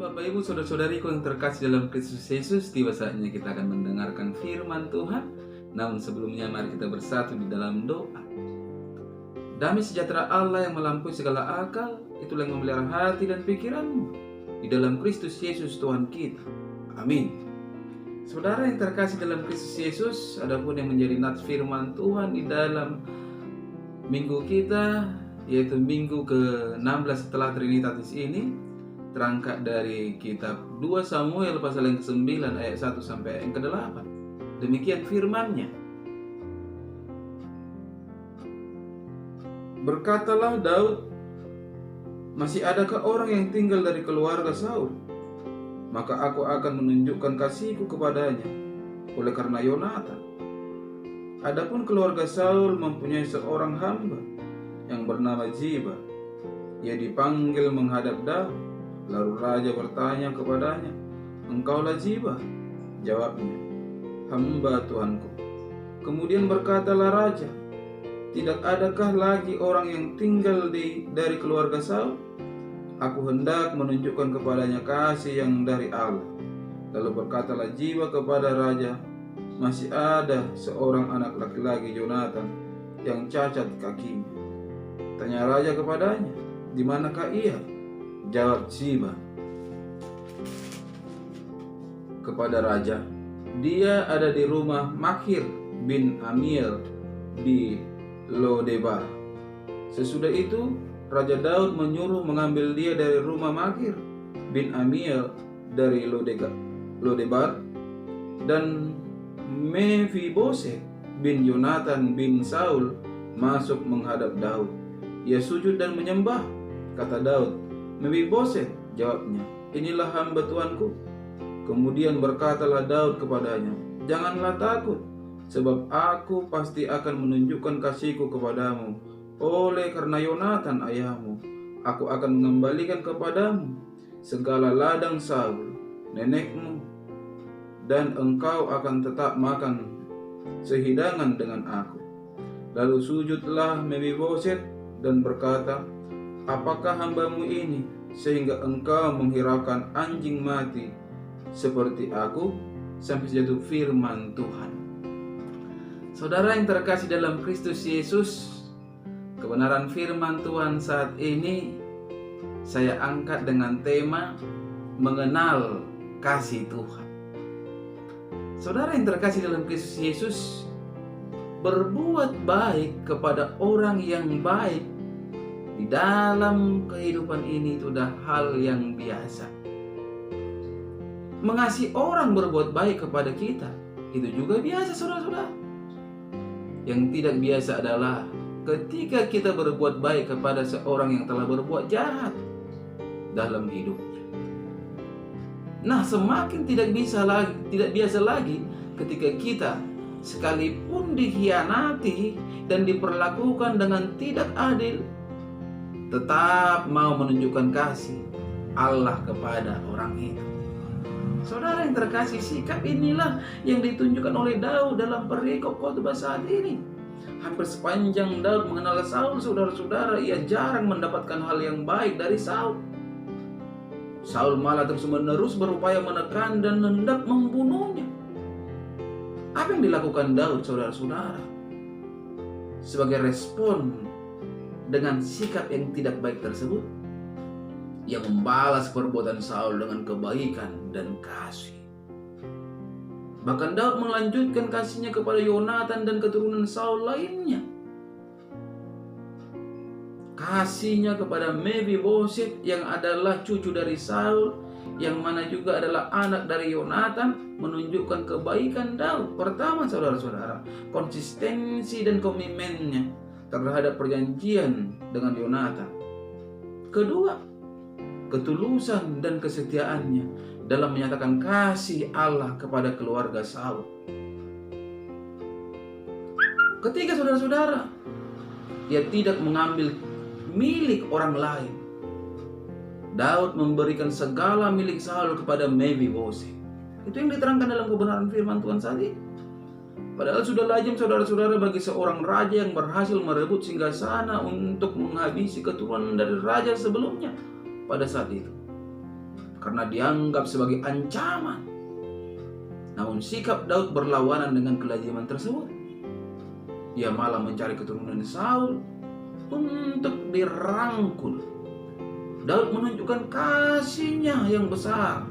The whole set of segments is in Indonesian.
Bapak Ibu Saudara-saudariku yang terkasih dalam Kristus Yesus, tiba saatnya kita akan mendengarkan firman Tuhan. Namun sebelumnya mari kita bersatu di dalam doa. Damai sejahtera Allah yang melampaui segala akal, itulah yang memelihara hati dan pikiranmu di dalam Kristus Yesus Tuhan kita. Amin. Saudara yang terkasih dalam Kristus Yesus, adapun yang menjadi nats firman Tuhan di dalam minggu kita, yaitu minggu ke-16 setelah Trinitatis ini, terangkat dari kitab 2 Samuel pasal yang ke-9 ayat 1 sampai yang ke-8. Demikian firman-Nya. Berkatalah Daud, masih adakah orang yang tinggal dari keluarga Saul? Maka aku akan menunjukkan kasihku kepadanya oleh karena Yonatan. Adapun keluarga Saul mempunyai seorang hamba yang bernama Ziba. Ia dipanggil menghadap Daud. Lalu raja bertanya kepadanya, "Engkaulah Ziba?" Jawabnya, "Hamba Tuanku." Kemudian berkatalah raja, "Tidak adakah lagi orang yang tinggal dari keluarga Saul? Aku hendak menunjukkan kepadanya kasih yang dari Allah." Lalu berkatalah Ziba kepada raja, "Masih ada seorang anak laki-laki Yonatan yang cacat kakinya." Tanya raja kepadanya, "Di manakah ia?" Jawab Ziba kepada raja, "Dia ada di rumah Makir bin Amiel di Lodebar." Sesudah itu Raja Daud menyuruh mengambil dia dari rumah Makir bin Amiel dari Lodebar, dan Mephiboset bin Yonatan bin Saul masuk menghadap Daud. Ia sujud dan menyembah. Kata Daud, "Mephiboset," jawabnya, "Inilah hamba tuanku." Kemudian berkatalah Daud kepadanya, "Janganlah takut, sebab aku pasti akan menunjukkan kasihku kepadamu oleh karena Yonatan ayahmu. Aku akan mengembalikan kepadamu segala ladang Saul, nenekmu, dan engkau akan tetap makan sehidangan dengan aku." Lalu sujudlah Mephiboset dan berkata, "Apakah hambamu ini sehingga engkau menghiraukan anjing mati seperti aku?" Sampai jatuh firman Tuhan. Saudara yang terkasih dalam Kristus Yesus, kebenaran firman Tuhan saat ini saya angkat dengan tema mengenal kasih Tuhan. Saudara yang terkasih dalam Kristus Yesus, berbuat baik kepada orang yang baik di dalam kehidupan ini itu sudah hal yang biasa. Mengasihi orang berbuat baik kepada kita, itu juga biasa, saudara-saudara. Yang tidak biasa adalah ketika kita berbuat baik kepada seorang yang telah berbuat jahat dalam hidupnya. Nah, semakin tidak biasa lagi ketika kita sekalipun dikhianati dan diperlakukan dengan tidak adil, tetap mau menunjukkan kasih Allah kepada orang itu. Saudara yang terkasih, sikap inilah yang ditunjukkan oleh Daud dalam perikop khotbah saat ini. Hampir sepanjang Daud mengenal Saul, saudara-saudara, ia jarang mendapatkan hal yang baik dari Saul. Saul malah terus-menerus berupaya menekan dan hendak membunuhnya. Apa yang dilakukan Daud, saudara-saudara, sebagai respon dengan sikap yang tidak baik tersebut? Ia membalas perbuatan Saul dengan kebaikan dan kasih. Bahkan Daud melanjutkan kasihnya kepada Yonatan dan keturunan Saul lainnya. Kasihnya kepada Mephiboset yang adalah cucu dari Saul, yang mana juga adalah anak dari Yonatan, menunjukkan kebaikan Daud. Pertama, saudara-saudara, konsistensi dan komitmennya terhadap perjanjian dengan Yonatan. Kedua, ketulusan dan kesetiaannya dalam menyatakan kasih Allah kepada keluarga Saul. Ketiga, saudara-saudara, ia tidak mengambil milik orang lain. Daud memberikan segala milik Saul kepada Mephiboset. Itu yang diterangkan dalam kebenaran firman Tuhan saat ini. Padahal sudah lazim, saudara-saudara, bagi seorang raja yang berhasil merebut singgasana untuk menghabisi keturunan dari raja sebelumnya pada saat itu. karena dianggap sebagai ancaman. Namun sikap Daud berlawanan dengan kelaziman tersebut. Ia malah mencari keturunan Saul untuk dirangkul. Daud menunjukkan kasihnya yang besar.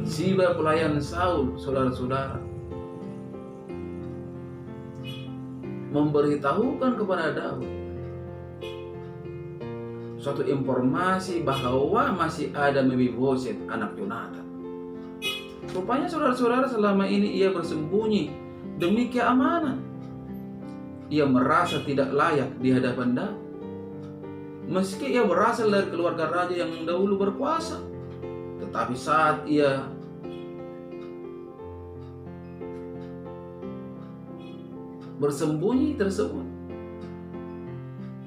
Ziba pelayan Saul, saudara-saudara, memberitahukan kepada Daud suatu informasi bahwa masih ada Mefiboset, anak Yonatan. Rupanya saudara-saudara, selama ini ia bersembunyi demi keamanan. Ia merasa tidak layak di hadapan Daud, meski ia berasal dari keluarga raja yang dahulu berkuasa. Tetapi saat ia bersembunyi tersebut,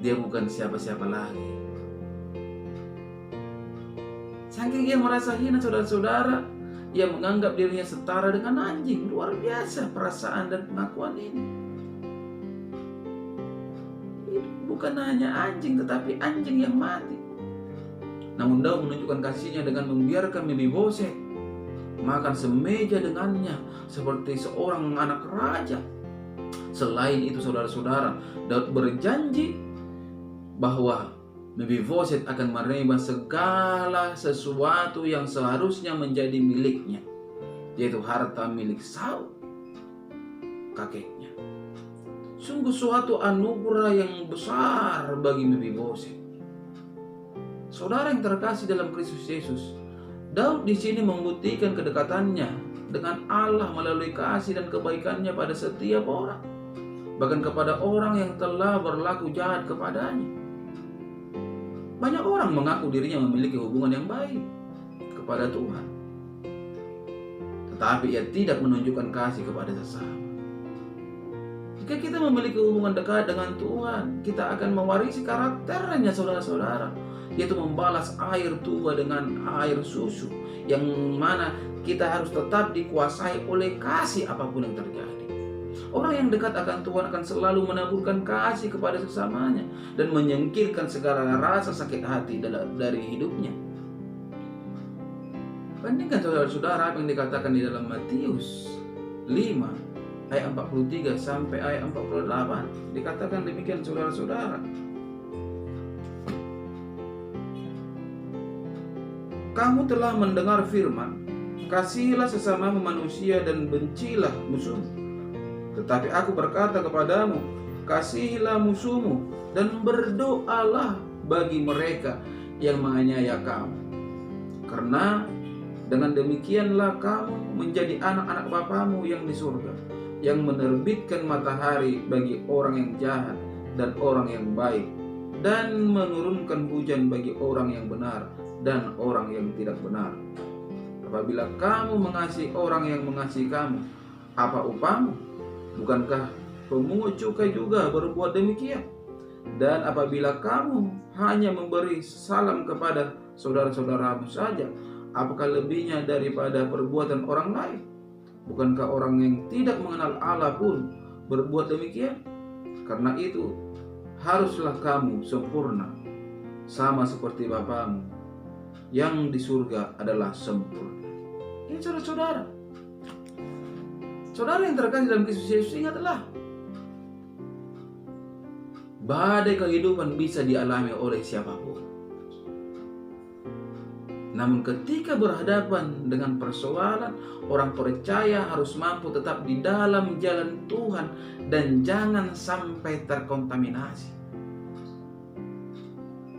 dia bukan siapa-siapa lagi. Saking ia merasa hina, saudara-saudara, ia menganggap dirinya setara dengan anjing. Luar biasa perasaan dan pengakuan ini. Bukan hanya anjing, tetapi anjing yang mati. Namun Daud menunjukkan kasihnya dengan membiarkan Mefiboset makan semeja dengannya seperti seorang anak raja. Selain itu, saudara-saudara, Daud berjanji bahwa Mefiboset akan menerima segala sesuatu yang seharusnya menjadi miliknya, yaitu harta milik Saul, kakeknya. Sungguh suatu anugerah yang besar bagi Mefiboset. Saudara yang terkasih dalam Kristus Yesus, Daud di sini membuktikan kedekatannya dengan Allah melalui kasih dan kebaikannya pada setiap orang, bahkan kepada orang yang telah berlaku jahat kepadanya. Banyak orang mengaku dirinya memiliki hubungan yang baik kepada Tuhan, tetapi ia tidak menunjukkan kasih kepada sesama. Jika kita memiliki hubungan dekat dengan Tuhan, kita akan mewarisi karakternya, saudara-saudara, yaitu membalas air tuba dengan air susu, yang mana kita harus tetap dikuasai oleh kasih apapun yang terjadi. Orang yang dekat akan Tuhan akan selalu menaburkan kasih kepada sesamanya dan menyingkirkan segala rasa sakit hati dari hidupnya. Bandingkan saudara-saudara apa yang dikatakan di dalam Matius 5 ayat 43 sampai ayat 48. Dikatakan demikian, saudara-saudara. Kamu telah mendengar firman, kasihilah sesama manusia dan bencilah musuhmu. Tetapi aku berkata kepadamu, kasihilah musuhmu dan berdoalah bagi mereka yang menganiaya kamu. Karena dengan demikianlah kamu menjadi anak-anak Bapamu yang di surga, yang menerbitkan matahari bagi orang yang jahat dan orang yang baik, dan menurunkan hujan bagi orang yang benar dan orang yang tidak benar. Apabila kamu mengasihi orang yang mengasihi kamu, apa upahmu? Bukankah pemungut cukai juga berbuat demikian? Dan apabila kamu hanya memberi salam kepada saudara-saudaramu saja, apakah lebihnya daripada perbuatan orang lain? Bukankah orang yang tidak mengenal Allah pun berbuat demikian? Karena itu, haruslah kamu sempurna, sama seperti Bapamu yang di surga adalah sempurna. Ini saudara-saudara. Saudara yang terkasih dalam Kristus Yesus, ingatlah, badai kehidupan bisa dialami oleh siapapun. Namun ketika berhadapan dengan persoalan, orang percaya harus mampu tetap di dalam jalan Tuhan dan jangan sampai terkontaminasi.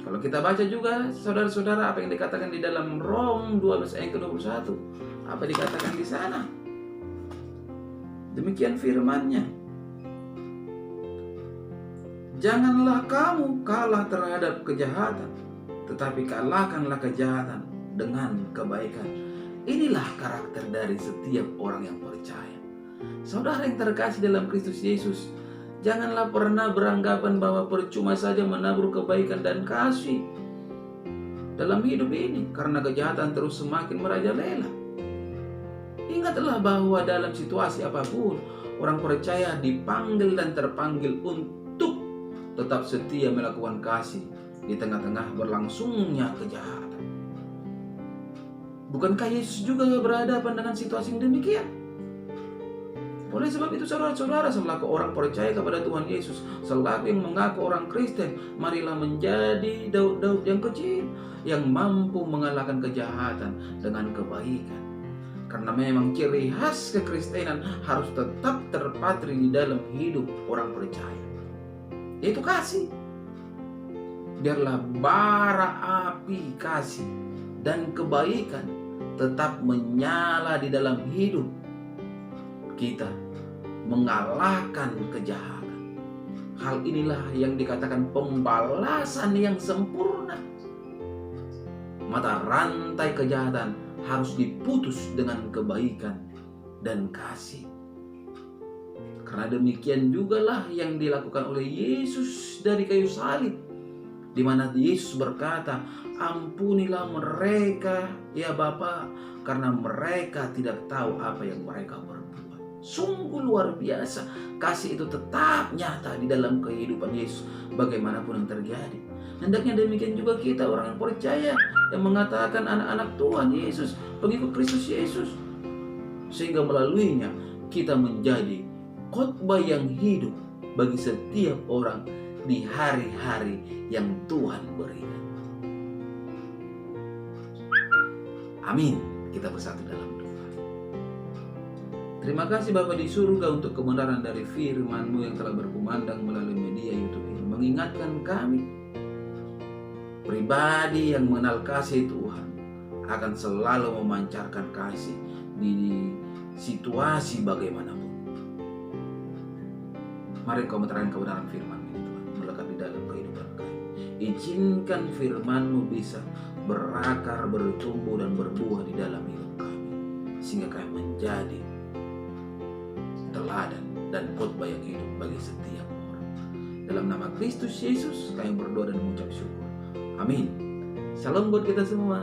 Kalau kita baca juga, saudara-saudara, apa yang dikatakan di dalam Rom 12 ayat ke-21, apa dikatakan di sana? Demikian firman-Nya. Janganlah kamu kalah terhadap kejahatan, tetapi kalahkanlah kejahatan dengan kebaikan. Inilah karakter dari setiap orang yang percaya. Saudara yang terkasih dalam Kristus Yesus, janganlah pernah beranggapan bahwa percuma saja menabur kebaikan dan kasih dalam hidup ini, karena kejahatan terus semakin merajalela. Ingatlah bahwa dalam situasi apapun, orang percaya dipanggil dan terpanggil untuk tetap setia melakukan kasih di tengah-tengah berlangsungnya kejahatan. Bukankah Yesus juga berhadapan dengan situasi yang demikian? Oleh sebab itu saudara-saudara, selaku orang percaya kepada Tuhan Yesus, selaku yang mengaku orang Kristen, marilah menjadi Daud-Daud yang kecil, yang mampu mengalahkan kejahatan dengan kebaikan. Karena memang ciri khas kekristenan harus tetap terpatri di dalam hidup orang percaya, yaitu kasih. Biarlah bara api kasih dan kebaikan tetap menyala di dalam hidup kita, mengalahkan kejahatan. Hal inilah yang dikatakan pembalasan yang sempurna. Mata rantai kejahatan harus diputus dengan kebaikan dan kasih. Karena demikian jugalah yang dilakukan oleh Yesus dari kayu salib, di mana Yesus berkata, "Ampunilah mereka, ya Bapa, karena mereka tidak tahu apa yang mereka berbuat." Sungguh luar biasa. Kasih itu tetap nyata di dalam kehidupan Yesus bagaimanapun yang terjadi. Hendaknya demikian juga kita orang yang percaya, yang mengatakan anak-anak Tuhan Yesus, pengikut Kristus Yesus, sehingga melaluinya kita menjadi khotbah yang hidup bagi setiap orang di hari-hari yang Tuhan berikan. Amin. Kita bersatu dalam doa. Terima kasih Bapa di surga untuk kebenaran dari firman-Mu yang telah berkumandang melalui media YouTube ini, mengingatkan kami pribadi yang mengenal kasih Tuhan akan selalu memancarkan kasih di situasi bagaimanapun. Mari Kau menerangkan kebenaran firman-Mu ini, Tuhan, melekat di dalam kehidupan kami. Izinkan firman-Mu bisa berakar, bertumbuh dan berbuah di dalam hidup kami, sehingga kami menjadi teladan dan khotbah yang hidup bagi setiap orang. Dalam nama Kristus Yesus kami berdoa dan mengucap syukur. Amin. Shalom buat kita semua.